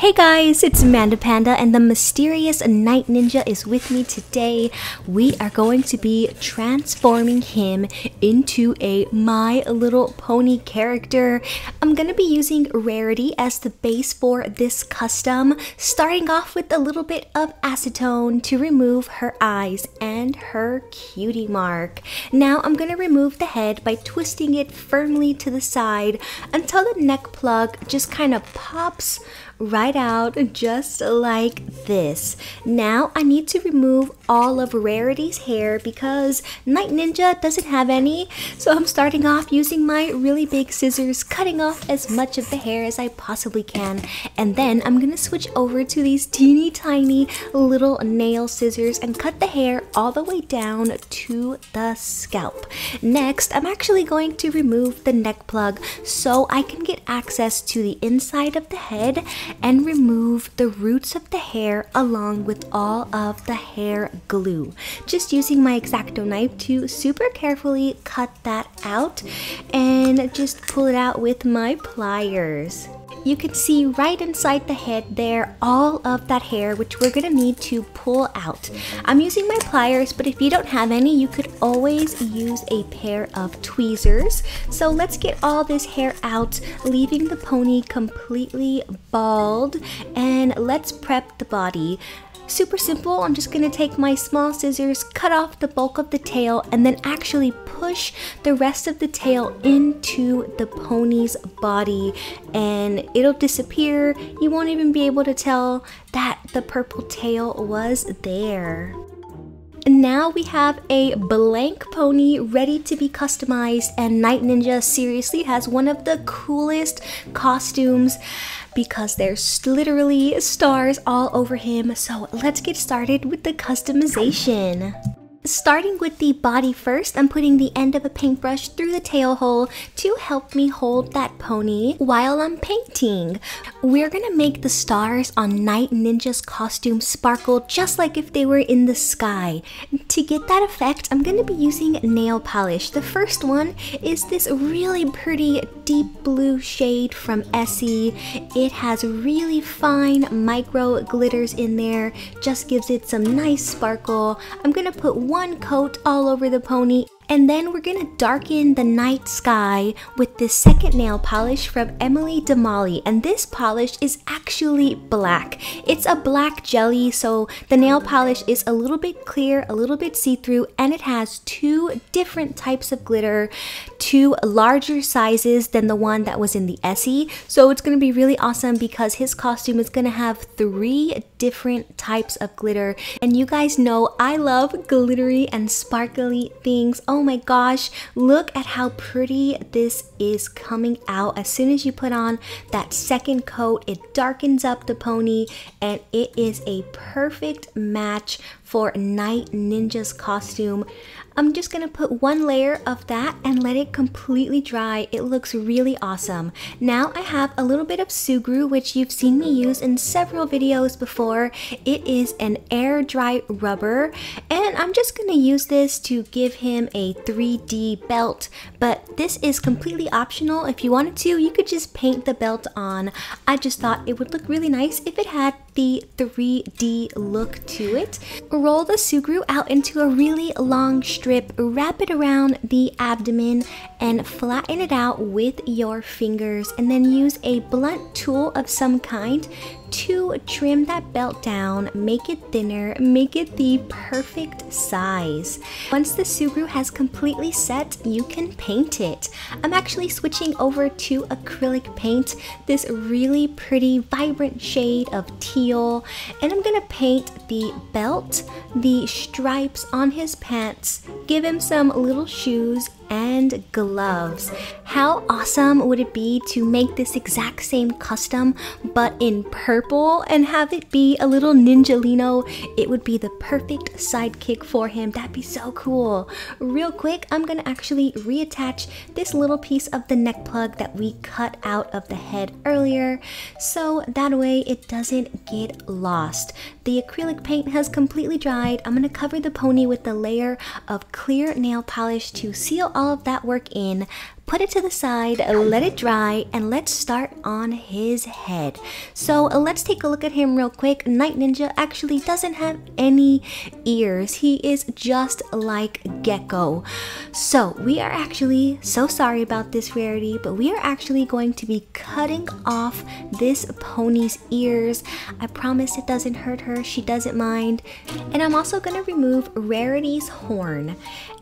Hey guys, it's MandaPanda and the mysterious night ninja is with me today. We are going to be transforming him into a My Little Pony character. I'm going to be using Rarity as the base for this custom, starting off with a little bit of acetone to remove her eyes and her cutie mark. Now I'm going to remove the head by twisting it firmly to the side until the neck plug just kind of pops right out just like this. Now I need to remove all of Rarity's hair because Night Ninja doesn't have any, so I'm starting off using my really big scissors, cutting off as much of the hair as I possibly can, and then I'm gonna switch over to these teeny tiny little nail scissors and cut the hair all the way down to the scalp. Next, I'm actually going to remove the neck plug so I can get access to the inside of the head and remove the roots of the hair along with all of the hair glue. Just using my X-Acto knife to super carefully cut that out and just pull it out with my pliers. You can see right inside the head there all of that hair, which we're gonna need to pull out. I'm using my pliers, but if you don't have any, you could always use a pair of tweezers. So let's get all this hair out, leaving the pony completely bald, and let's prep the body. Super simple. I'm just gonna take my small scissors, cut off the bulk of the tail, and then actually push the rest of the tail into the pony's body, and it'll disappear. You won't even be able to tell that the purple tail was there. And now we have a blank pony ready to be customized, and Night Ninja seriously has one of the coolest costumes because there's literally stars all over him. So let's get started with the customization. Starting with the body first, I'm putting the end of a paintbrush through the tail hole to help me hold that pony while I'm painting. We're gonna make the stars on Night Ninja's costume sparkle just like if they were in the sky. To get that effect, I'm gonna be using nail polish. The first one is this really pretty deep blue shade from Essie. It has really fine micro glitters in there, just gives it some nice sparkle. I'm gonna put one coat all over the pony, and then we're gonna darken the night sky with this second nail polish from Emily Damali, and this polish is actually black. It's a black jelly, so the nail polish is a little bit clear, a little bit see-through, and it has two different types of glitter, two larger sizes than the one that was in the Essie. So it's gonna be really awesome because his costume is gonna have three different types of glitter, and you guys know I love glittery and sparkly things. Oh my gosh, look at how pretty this is coming out. As soon as you put on that second coat, it darkens up the pony, and it is a perfect match for Night Ninja's costume. I'm just gonna put one layer of that and let it completely dry. It looks really awesome. Now I have a little bit of sugru, which you've seen me use in several videos before. It is an air dry rubber, and I'm just gonna use this to give him a 3D belt, but this is completely optional. If you wanted to, you could just paint the belt on. I just thought it would look really nice if it had the 3D look to it. Roll the sugru out into a really long strip, wrap it around the abdomen, and flatten it out with your fingers, and then use a blunt tool of some kind to trim that belt down, make it thinner, make it the perfect size. Once the sugru has completely set, you can paint it. I'm actually switching over to acrylic paint, this really pretty vibrant shade of teal, and I'm gonna paint the belt, the stripes on his pants, give him some little shoes and gloves. How awesome would it be to make this exact same custom but in purple and have it be a little ninjalino? It would be the perfect sidekick for him. That'd be so cool. Real quick, I'm gonna actually reattach this little piece of the neck plug that we cut out of the head earlier, so that way it doesn't get lost. The acrylic paint has completely dried. I'm gonna cover the pony with a layer of clear nail polish to seal all of that work in, put it to the side, let it dry, and let's start on his head. So let's take a look at him real quick. Night Ninja actually doesn't have any ears. He is just like Gecko. So we are actually so sorry about this, Rarity, but we are actually going to be cutting off this pony's ears. I promise it doesn't hurt her. She doesn't mind. And I'm also going to remove Rarity's horn.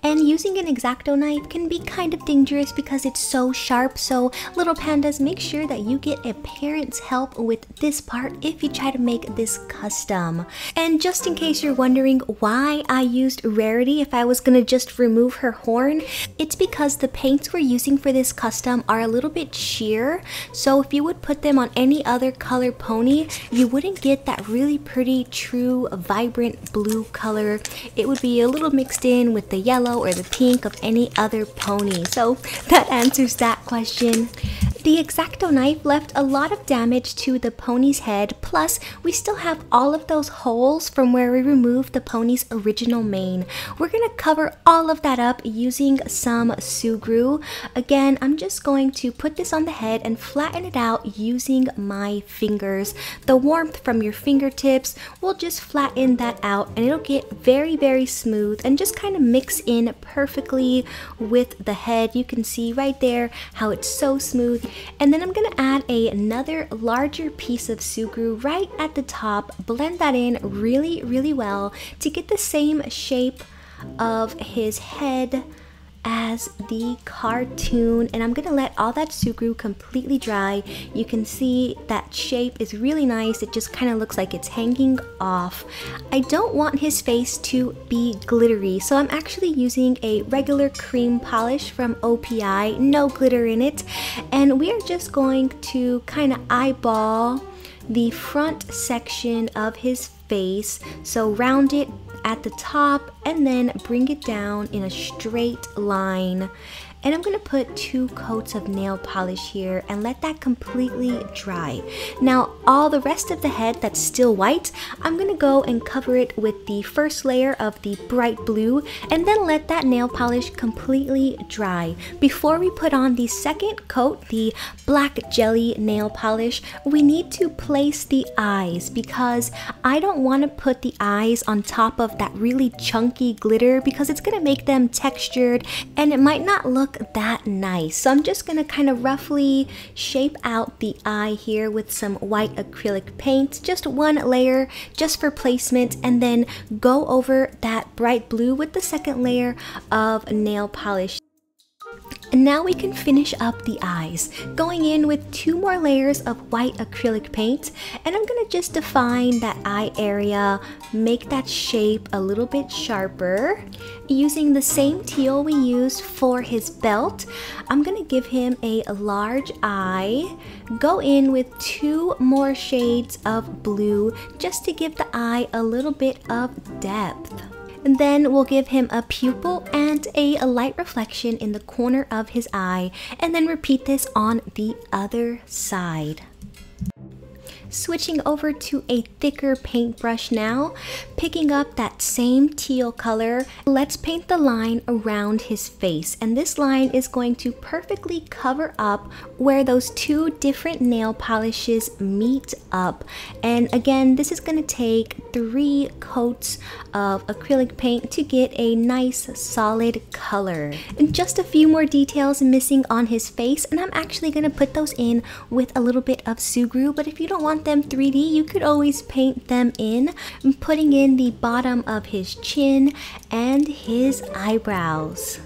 And using an X-Acto knife can be kind of dangerous because it's so sharp. So little pandas, make sure that you get a parent's help with this part if you try to make this custom. And just in case you're wondering why I used Rarity if I was gonna just remove her horn, it's because the paints we're using for this custom are a little bit sheer. So if you would put them on any other color pony, you wouldn't get that really pretty, true, vibrant blue color. It would be a little mixed in with the yellow or the pink of any other pony. So that answers that question. The X-Acto knife left a lot of damage to the pony's head, plus we still have all of those holes from where we removed the pony's original mane. We're gonna cover all of that up using some sugru. Again, I'm just going to put this on the head and flatten it out using my fingers. The warmth from your fingertips will just flatten that out and it'll get very, very smooth and just kind of mix in perfectly with the head. You can see right there how it's so smooth. And then I'm gonna add another larger piece of sugru right at the top, blend that in really, really well to get the same shape of his head as the cartoon. And I'm gonna let all that sugru completely dry. You can see that shape is really nice. It just kind of looks like it's hanging off. I don't want his face to be glittery, so I'm actually using a regular cream polish from OPI, no glitter in it, and we are just going to kind of eyeball the front section of his face, so round it at the top and then bring it down in a straight line. And I'm gonna put 2 coats of nail polish here and let that completely dry. Now all the rest of the head that's still white, I'm gonna go and cover it with the first layer of the bright blue and then let that nail polish completely dry. Before we put on the second coat, the black jelly nail polish, we need to place the eyes because I don't want to put the eyes on top of that really chunky glitter because it's gonna make them textured and it might not look that nice. So I'm just gonna kind of roughly shape out the eye here with some white acrylic paint, just 1 layer just for placement, and then go over that bright blue with the second layer of nail polish. And now we can finish up the eyes, going in with 2 more layers of white acrylic paint, and I'm gonna just define that eye area, make that shape a little bit sharper. Using the same teal we used for his belt, I'm gonna give him a large eye, go in with 2 more shades of blue just to give the eye a little bit of depth. And then we'll give him a pupil and a light reflection in the corner of his eye, and then repeat this on the other side. Switching over to a thicker paintbrush now, picking up that same teal color, let's paint the line around his face. And this line is going to perfectly cover up where those 2 different nail polishes meet up. And again, this is going to take 3 coats of acrylic paint to get a nice solid color. And just a few more details missing on his face, and I'm actually going to put those in with a little bit of sugru, but if you don't want them 3D, you could always paint them in. I'm putting in the bottom of his chin and his eyebrows.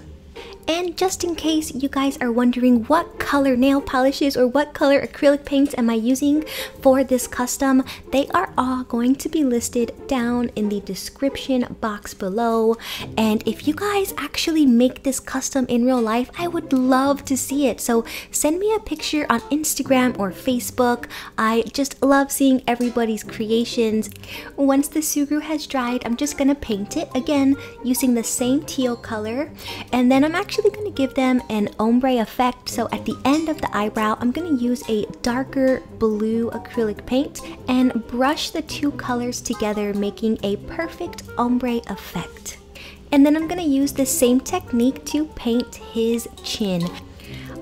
And just in case you guys are wondering what color nail polishes or what color acrylic paints am I using for this custom, they are all going to be listed down in the description box below. And if you guys actually make this custom in real life, I would love to see it. So send me a picture on Instagram or Facebook. I just love seeing everybody's creations. Once the sugru has dried, I'm just gonna paint it again using the same teal color, and then I'm actually going to give them an ombre effect. So at the end of the eyebrow, I'm going to use a darker blue acrylic paint and brush the 2 colors together, making a perfect ombre effect. And then I'm going to use the same technique to paint his chin.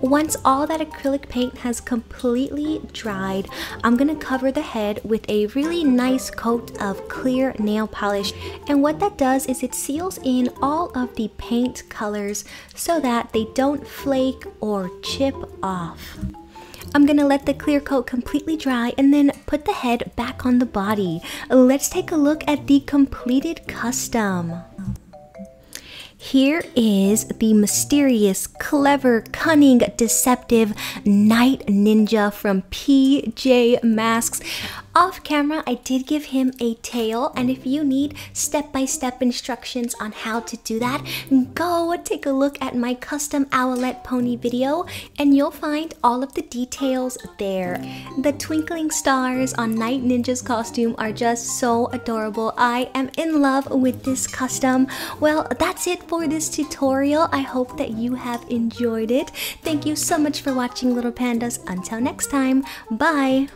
Once all that acrylic paint has completely dried, I'm gonna cover the head with a really nice coat of clear nail polish. And what that does is it seals in all of the paint colors so that they don't flake or chip off. I'm gonna let the clear coat completely dry and then put the head back on the body. Let's take a look at the completed custom. Here is the mysterious, clever, cunning, deceptive night ninja from PJ Masks. Off camera, I did give him a tail, and if you need step-by-step instructions on how to do that, go take a look at my custom owlet pony video, and you'll find all of the details there. The twinkling stars on Night Ninja's costume are just so adorable. I am in love with this custom. Well, that's it for this tutorial. I hope that you have enjoyed it. Thank you so much for watching, Little Pandas. Until next time, bye!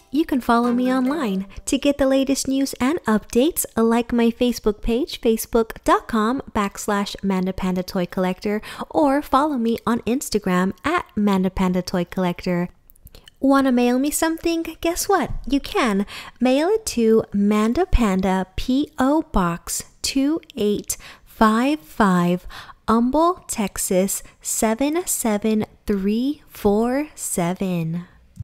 You can follow me online to get the latest news and updates. Like my Facebook page, facebook.com/MandaPanda Toy Collector, or follow me on Instagram at MandaPanda Toy Collector. Wanna mail me something? Guess what? You can. Mail it to MandaPanda, P.O. Box 2855, Humble, Texas 77347.